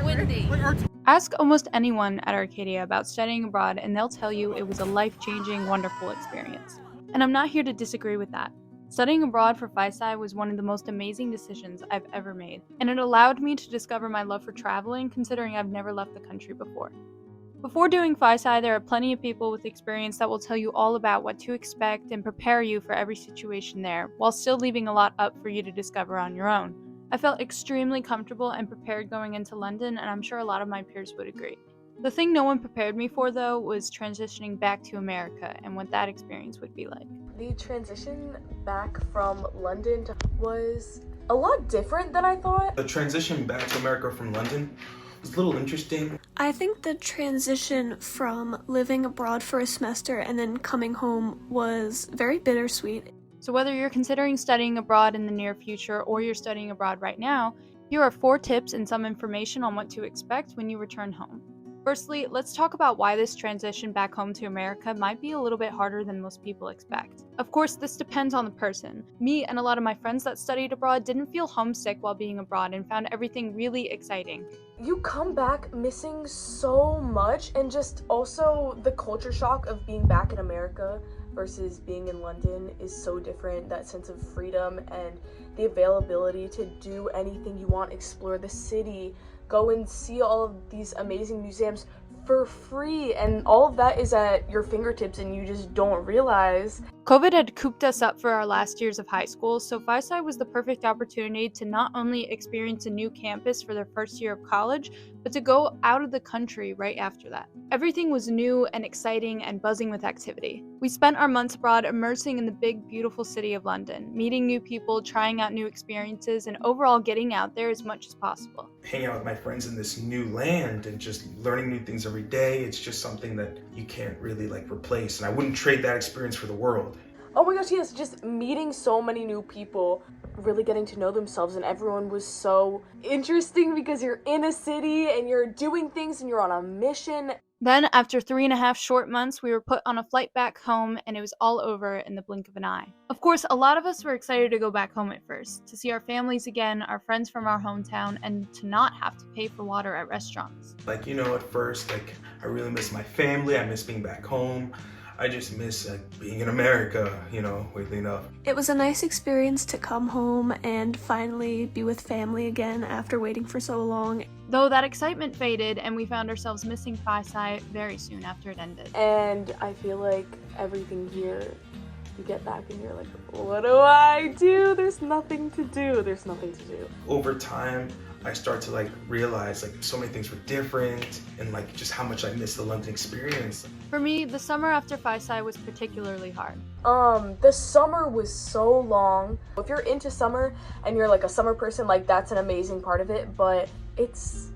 windy. Ask almost anyone at Arcadia about studying abroad and they'll tell you it was a life-changing, wonderful experience. And I'm not here to disagree with that. Studying abroad for FISI was one of the most amazing decisions I've ever made, and it allowed me to discover my love for traveling considering I've never left the country before. Before doing FISI, there are plenty of people with experience that will tell you all about what to expect and prepare you for every situation there, while still leaving a lot up for you to discover on your own. I felt extremely comfortable and prepared going into London, and I'm sure a lot of my peers would agree. The thing no one prepared me for, though, was transitioning back to America and what that experience would be like. The transition back from London was a lot different than I thought. The transition back to America from London was a little interesting. I think the transition from living abroad for a semester and then coming home was very bittersweet. So whether you're considering studying abroad in the near future or you're studying abroad right now, here are 4 tips and some information on what to expect when you return home. Firstly, let's talk about why this transition back home to America might be a little bit harder than most people expect. Of course, this depends on the person. Me and a lot of my friends that studied abroad didn't feel homesick while being abroad and found everything really exciting. You come back missing so much, and just also the culture shock of being back in America versus being in London is so different. That sense of freedom and the availability to do anything you want, explore the city, go and see all of these amazing museums for free, and all of that is at your fingertips and you just don't realize. COVID had cooped us up for our last years of high school, so FISI was the perfect opportunity to not only experience a new campus for their first year of college, but to go out of the country right after that. Everything was new and exciting and buzzing with activity. We spent our months abroad immersing in the big, beautiful city of London, meeting new people, trying out new experiences, and overall getting out there as much as possible. Hanging out with my friends in this new land and just learning new things every day, it's just something that you can't really replace, and I wouldn't trade that experience for the world. Oh my gosh, yes, just meeting so many new people, really getting to know themselves, and everyone was so interesting because you're in a city and you're doing things and you're on a mission. Then, after 3.5 short months, we were put on a flight back home, and it was all over in the blink of an eye. Of course, a lot of us were excited to go back home at first, to see our families again, our friends from our hometown, and to not have to pay for water at restaurants. At first, I really miss my family, I miss being back home. I just miss being in America, weirdly enough. It was a nice experience to come home and finally be with family again after waiting for so long. Though that excitement faded and we found ourselves missing FISI very soon after it ended. And I feel like everything here, you get back and you're like, what do I do? There's nothing to do. There's nothing to do. Over time, I start to realize so many things were different and just how much I miss the London experience. For me, the summer after FISI was particularly hard. The summer was so long. If you're into summer and you're a summer person, that's an amazing part of it, but it's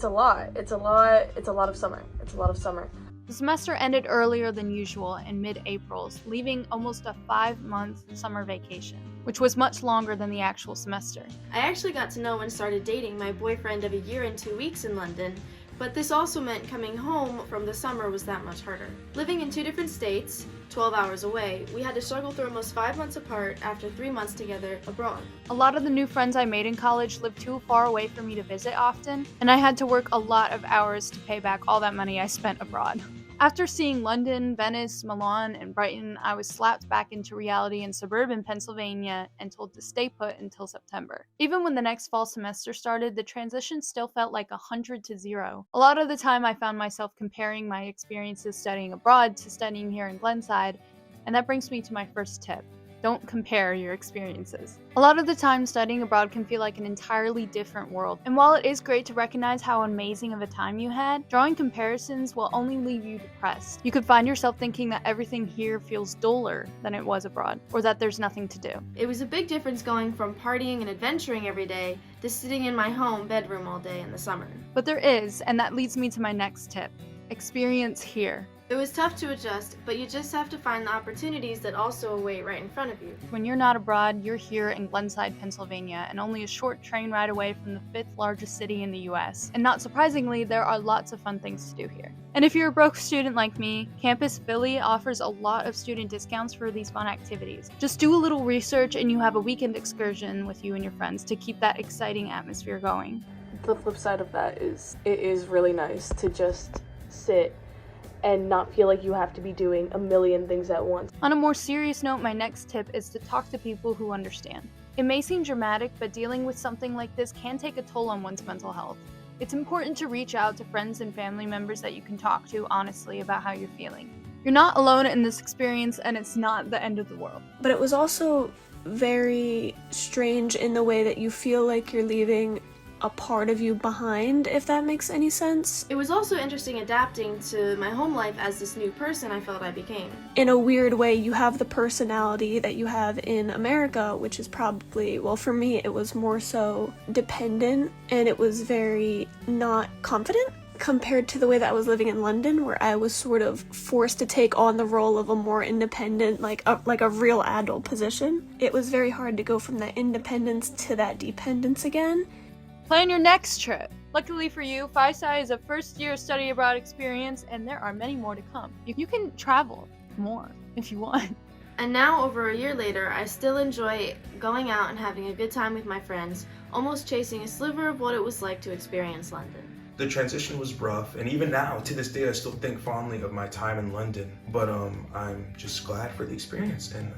a lot. It's a lot of summer. It's a lot of summer. The semester ended earlier than usual in mid-April, leaving almost a 5-month summer vacation, which was much longer than the actual semester. I actually got to know and started dating my boyfriend of 1 year and 2 weeks in London, but this also meant coming home from the summer was that much harder. Living in 2 different states, 12 hours away, we had to struggle through almost 5 months apart after 3 months together abroad. A lot of the new friends I made in college lived too far away for me to visit often, and I had to work a lot of hours to pay back all that money I spent abroad. After seeing London, Venice, Milan, and Brighton, I was slapped back into reality in suburban Pennsylvania and told to stay put until September. Even when the next fall semester started, the transition still felt like 100 to 0. A lot of the time I found myself comparing my experiences studying abroad to studying here in Glenside, and that brings me to my first tip. Don't compare your experiences. A lot of the time, studying abroad can feel like an entirely different world. And while it is great to recognize how amazing of a time you had, drawing comparisons will only leave you depressed. You could find yourself thinking that everything here feels duller than it was abroad, or that there's nothing to do. It was a big difference going from partying and adventuring every day to sitting in my home bedroom all day in the summer. But there is, and that leads me to my next tip. Experience here. It was tough to adjust, but you just have to find the opportunities that also await right in front of you. When you're not abroad, you're here in Glenside, Pennsylvania, and only a short train ride away from the 5th largest city in the US. And not surprisingly, there are lots of fun things to do here. And if you're a broke student like me, Campus Philly offers a lot of student discounts for these fun activities. Just do a little research and you have a weekend excursion with you and your friends to keep that exciting atmosphere going. the flip side of that is it is really nice to just sit and not feel like you have to be doing a million things at once. On a more serious note, my next tip is to talk to people who understand. It may seem dramatic, but dealing with something like this can take a toll on one's mental health. It's important to reach out to friends and family members that you can talk to honestly about how you're feeling. You're not alone in this experience, and it's not the end of the world. But it was also very strange in the way that you feel like you're leaving a part of you behind, if that makes any sense. It was also interesting adapting to my home life as this new person I felt I became. In a weird way, you have the personality that you have in America, which is probably, well, for me, it was more so dependent, and it was very not confident compared to the way that I was living in London, where I was sort of forced to take on the role of a more independent, like a real adult position. It was very hard to go from that independence to that dependence again. Plan your next trip. Luckily for you, FISI is a first-year study abroad experience, and there are many more to come. You can travel more if you want. And now, over a year later, I still enjoy going out and having a good time with my friends, almost chasing a sliver of what it was like to experience London. The transition was rough, and even now, to this day, I still think fondly of my time in London. But I'm just glad for the experience, and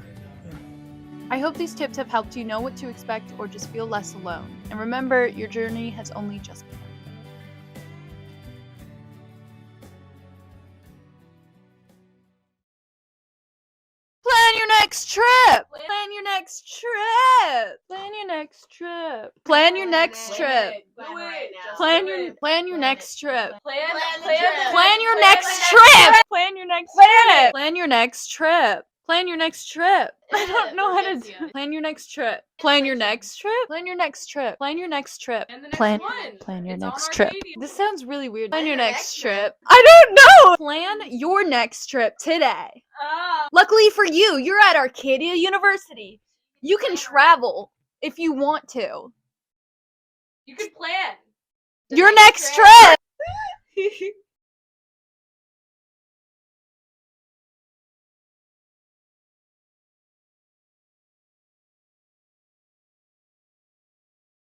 I hope these tips have helped you know what to expect or just feel less alone. And remember, your journey has only just begun. Plan your next trip! Plan your next trip! Plan your next trip! Plan your next trip! Plan your next trip! Plan your next trip! Plan your next trip! Plan your next trip! Plan your next trip! I don't know how to do it. Plan your next trip. Plan your next trip. Plan your next trip. Plan your next trip. Plan your next trip. This sounds really weird. Plan your next trip. I don't know! Plan your next trip today. Luckily for you, you're at Arcadia University. You can travel if you want to. You can plan Your next trip!